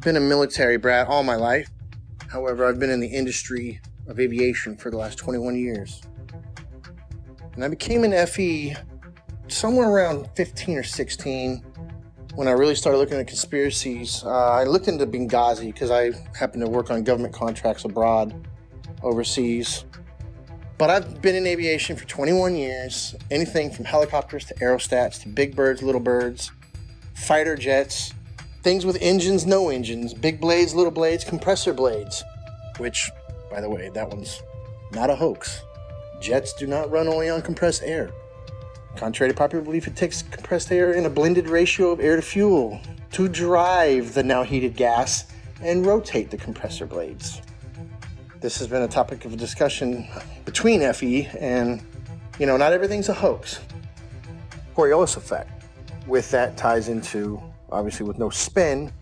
been a military brat all my life. However, I've been in the industry of aviation for the last 21 years. And I became an FE somewhere around 15 or 16 when I really started looking at conspiracies. I looked into Benghazi because I happen to work on government contracts abroad, overseas. But I've been in aviation for 21 years, anything from helicopters to aerostats to big birds, little birds, fighter jets, things with engines, no engines, big blades, little blades, compressor blades, which, by the way, that one's not a hoax. Jets do not run only on compressed air. Contrary to popular belief, it takes compressed air in a blended ratio of air to fuel to drive the now heated gas and rotate the compressor blades. This has been a topic of discussion between FE and, not everything's a hoax. Coriolis effect. With that ties into, obviously with no spin,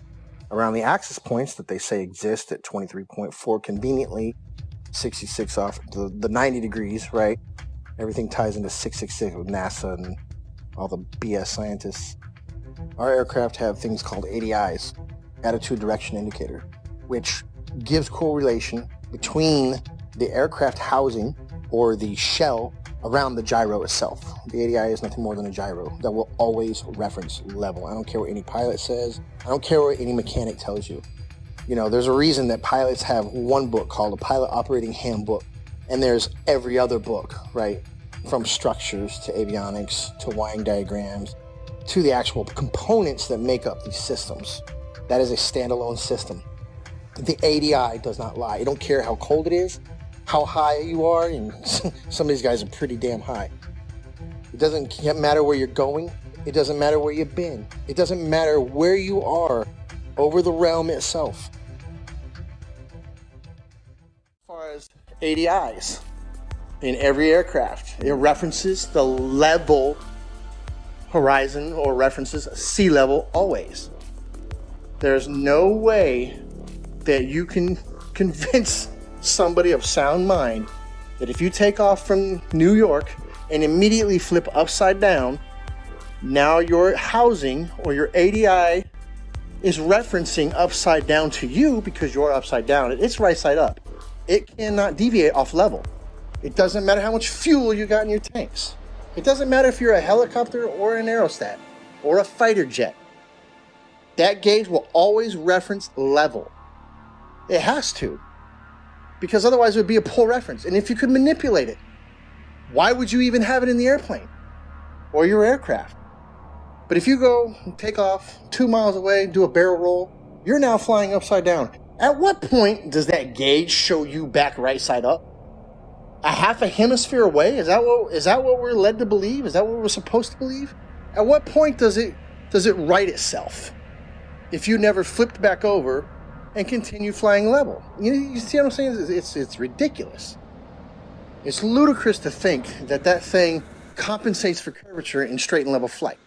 around the axis points that they say exist at 23.4 conveniently, 66 off the 90 degrees, right? Everything ties into 666 with NASA and all the BS scientists. Our aircraft have things called ADIs, attitude direction indicator, which gives correlation between the aircraft housing or the shell around the gyro itself. The ADI is nothing more than a gyro that will always reference level. I don't care what any pilot says. I don't care what any mechanic tells you. There's a reason that pilots have one book called a Pilot Operating Handbook, and there's every other book, right? From structures to avionics to wiring diagrams to the actual components that make up these systems. That is a standalone system. The ADI does not lie. I don't care how cold it is, how high you are, and some of these guys are pretty damn high. It doesn't matter where you're going. It doesn't matter where you've been. It doesn't matter where you are over the realm itself. As far as ADIs, in every aircraft, it references the level horizon or references sea level always. There's no way that you can convince somebody of sound mind that if you take off from New York and immediately flip upside down, now your housing or your ADI is referencing upside down to you because you're upside down. It's right side up. It cannot deviate off level. It doesn't matter how much fuel you got in your tanks. It doesn't matter if you're a helicopter or an aerostat or a fighter jet. That gauge will always reference level. It has to, because otherwise it would be a poor reference. And if you could manipulate it, why would you even have it in the airplane or your aircraft? But if you go take off 2 miles away, do a barrel roll, you're now flying upside down. At what point does that gauge show you back right side up? A half a hemisphere away? Is that what we're led to believe? Is that what we're supposed to believe? At what point does it right itself if you never flipped back over and continue flying level? You see what I'm saying? It's ridiculous. It's ludicrous to think that thing compensates for curvature in straight and level flight.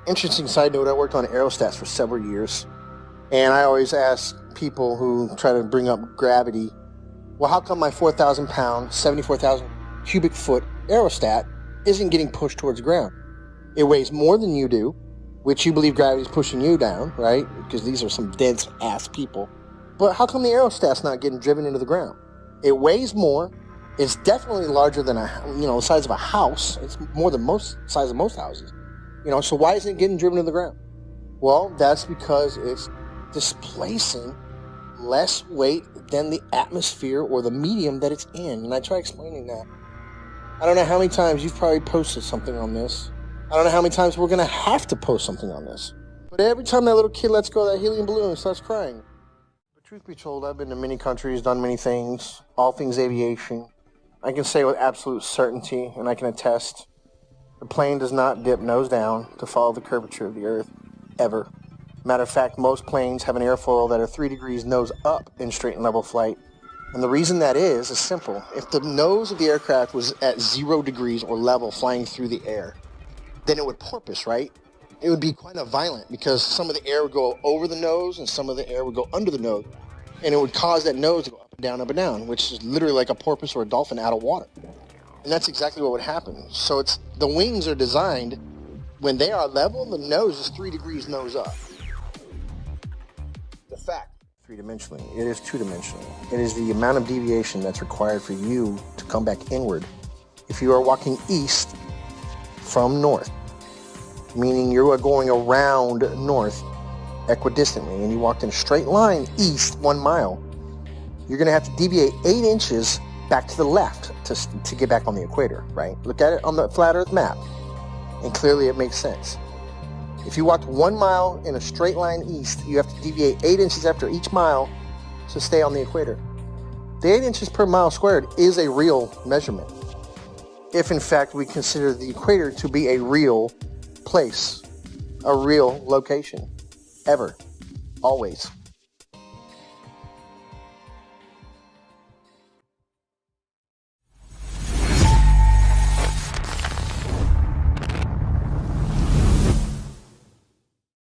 Interesting side note, I worked on aerostats for several years, and I always ask people who try to bring up gravity, well, how come my 4,000 pound, 74,000 cubic foot aerostat isn't getting pushed towards the ground? It weighs more than you do, which you believe gravity is pushing you down, right? Because these are some dense ass people. But how come the aerostat's not getting driven into the ground? It weighs more. It's definitely larger than the size of a house. It's more than size of most houses. So why isn't it getting driven to the ground? Well, that's because it's displacing less weight than the atmosphere or the medium that it's in. And I try explaining that. I don't know how many times you've probably posted something on this. I don't know how many times we're going to have to post something on this. But every time that little kid lets go of that helium balloon and starts crying. But truth be told, I've been to many countries, done many things, all things aviation. I can say with absolute certainty, and I can attest, the plane does not dip nose down to follow the curvature of the Earth, ever. Matter of fact, most planes have an airfoil that are 3 degrees nose up in straight and level flight. And the reason that is simple. If the nose of the aircraft was at 0 degrees or level flying through the air, then it would porpoise, right? It would be quite violent because some of the air would go over the nose and some of the air would go under the nose. And it would cause that nose to go up and down, which is literally like a porpoise or a dolphin out of water. And that's exactly what would happen. So the wings are designed When they are level, the nose is 3 degrees nose up. The fact. Three-dimensionally. It is two-dimensional. It is the amount of deviation that's required for you to come back inward. If you are walking east from north, meaning you are going around north equidistantly, and you walked in a straight line east 1 mile, you're going to have to deviate 8 inches back to the left to get back on the equator, right? Look at it on the flat earth map, and clearly it makes sense. If you walked 1 mile in a straight line east, you have to deviate 8 inches after each mile to stay on the equator. The 8 inches per mile squared is a real measurement, if in fact we consider the equator to be a real place, a real location, ever, always.